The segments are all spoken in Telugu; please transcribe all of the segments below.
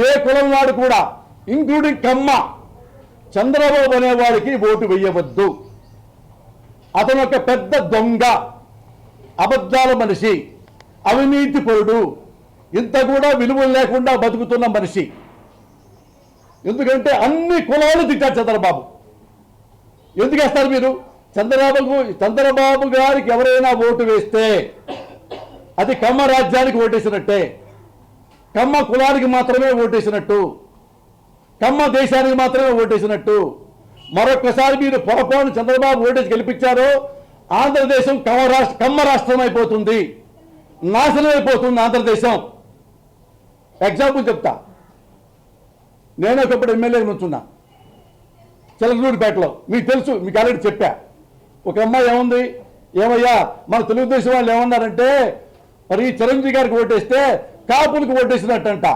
ఏ కులం వాడు కూడా ఇంక్లూడింగ్ కమ్మ చంద్రబాబు అనేవాడికి ఓటు వేయవద్దు. అతను ఒక పెద్ద దొంగ, అబద్ధాల మనిషి, అవినీతి పరుడు, ఇంత కూడా విలువలు లేకుండా బతుకుతున్న మనిషి. ఎందుకంటే అన్ని కులాలు తిట్టారు చంద్రబాబు. ఎందుకు వేస్తారు మీరు? చంద్రబాబు గారికి ఎవరైనా ఓటు వేస్తే అది కమ్మ రాజ్యానికి ఓటేసినట్టే, కమ్మ కులానికి మాత్రమే ఓటేసినట్టు, కమ్మ దేశానికి మాత్రమే ఓటేసినట్టు. మరొకసారి మీరు పొరపాటు చంద్రబాబు ఓటేసి గెలిపించారో ఆంధ్రదేశం కమ్మ రాష్ట్రం అయిపోతుంది, నాశనం అయిపోతుంది ఆంధ్రదేశం. ఎగ్జాంపుల్ చెప్తా. నేను ఒకప్పుడు ఎమ్మెల్యే నుంచున్నా చిలకలూరుపేటలో. మీకు తెలుసు, మీకు ఆల్రెడీ చెప్పా. ఒక అమ్మాయి ఏముంది, ఏమయ్యా మన తెలుగుదేశం వాళ్ళు ఏమన్నారంటే, మరి చిరంజీవి గారికి ఓటేస్తే కాపులకు ఓటేసినట్టంట,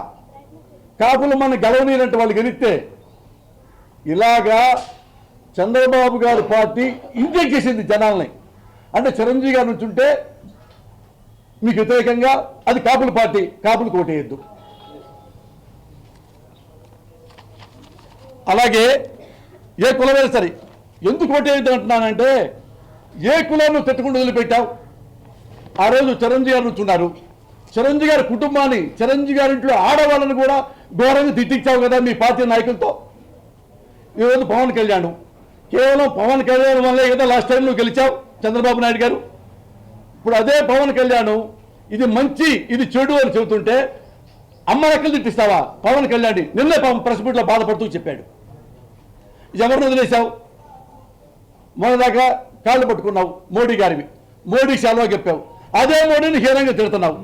కాపులు మన గెలవనీరంటే వాళ్ళు గెలిస్తే. ఇలాగా చంద్రబాబు గారి పార్టీ ఇంజెక్ట్ చేసింది జనాల్ని. అంటే చిరంజీవి గారి నుంచి ఉంటే మీకు వ్యతిరేకంగా అది కాపుల పార్టీ, కాపులకు ఓటేయద్దు. అలాగే ఏ కులమైనా సరే ఎందుకు ఓటేయద్దు అంటున్నానంటే, ఏ కులాన్ని తిట్టుకుంటూ వదిలిపెట్టావు? ఆ రోజు చిరంజీవి గారు నుంచున్నారు. చిరంజీవి గారి కుటుంబాన్ని, చిరంజీవి గారి ఇంట్లో ఆడవాళ్ళని కూడా ఘోరంగా తిట్టించావు కదా మీ పార్టీ నాయకులతో. ఈరోజు పవన్ కళ్యాణ్, కేవలం పవన్ కళ్యాణ్ వల్లే కదా లాస్ట్ టైం నువ్వు గెలిచావు చంద్రబాబు నాయుడు గారు. ఇప్పుడు అదే పవన్ కళ్యాణ్ ఇది మంచి ఇది చెడు అని చెబుతుంటే అమ్మ లెక్కలు తిట్టిస్తావా పవన్ కళ్యాణ్? నిన్నే ప్రెస్ మీట్లో బాధపడుతూ చెప్పాడు. ఎవరిని వదిలేశావు? మొన్నదాకా కాళ్ళు పట్టుకున్నావు మోడీ గారివి, మోడీ శాలువా చెప్పావు. అదే మోడీని హీనంగా తిడుతున్నావు.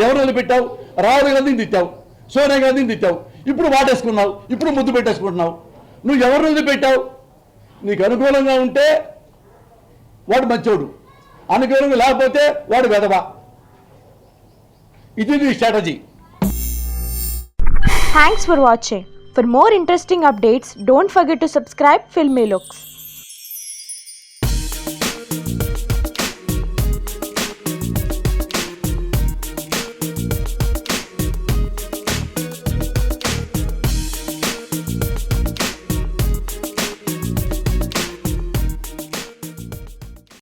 ఎవరు వదిలిపెట్టావు? రాహుల్ గాంధీని తిట్టావు, సోనియా గాంధీని తిట్టావు, ఇప్పుడు వాటేసుకున్నావు, ఇప్పుడు ముద్దు పెట్టేసుకుంటున్నావు. నువ్వు ఎవరు వదిలిపెట్టావు? నీకు అనుకూలంగా ఉంటే వాడు మంచోడు, అనుకూలంగా లేకపోతే వాడు వెధవ. ఇది నీ strategy. Thanks for watching. For more interesting updates, don't forget to subscribe Filmy Looks.